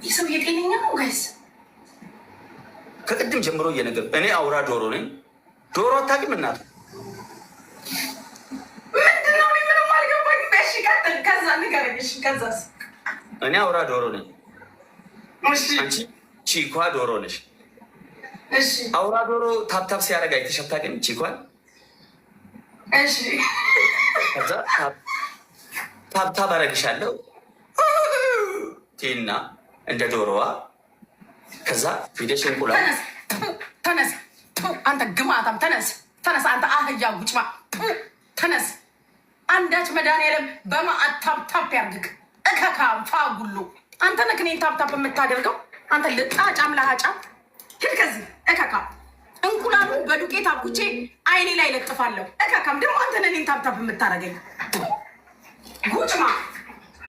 የሰው የጤነኛ ነው ጋይስ። ከቅድም ጀምሮ እየነገር እኔ አውራ ዶሮ ነኝ። ዶሮ አታውቂም እናት? ምንድነው? ምንም አልገባኝ። እሺ ቀጥል። ከዛ ንገረኝ። እሺ ከዛስ? እኔ አውራ ዶሮ ነኝ። እሺ አንቺ ቺኳ ዶሮ ነሽ። እሺ አውራ ዶሮ ታፕታፕ ሲያደርግ አይተሽ አታውቂም? ቺኳን እሺ ከዛ ታፕታፕ አደርግሻለሁ ቴና እንደ ዶሮዋ ከዛ ፊደሽ እንቁላል ተነስ አንተ ግማታም ተነስ አንተ አህያ ጉጭማ ተነስ። አንዳች መድኃኒዓለም በማዕት ታፕታፕ ያርግክ እከካም ፋጉሉ አንተ ነህ እኔን ታፕታፕ የምታደርገው አንተ ልጣጫም ለሃጫም ሂድ ከዚህ እከካ። እንቁላሉን በዱቄት አብኩቼ አይኔ ላይ ለጥፋለሁ። እከካም ደግሞ አንተ ነህ እኔን ታፕታፕ የምታደርገኝ ጉጭማ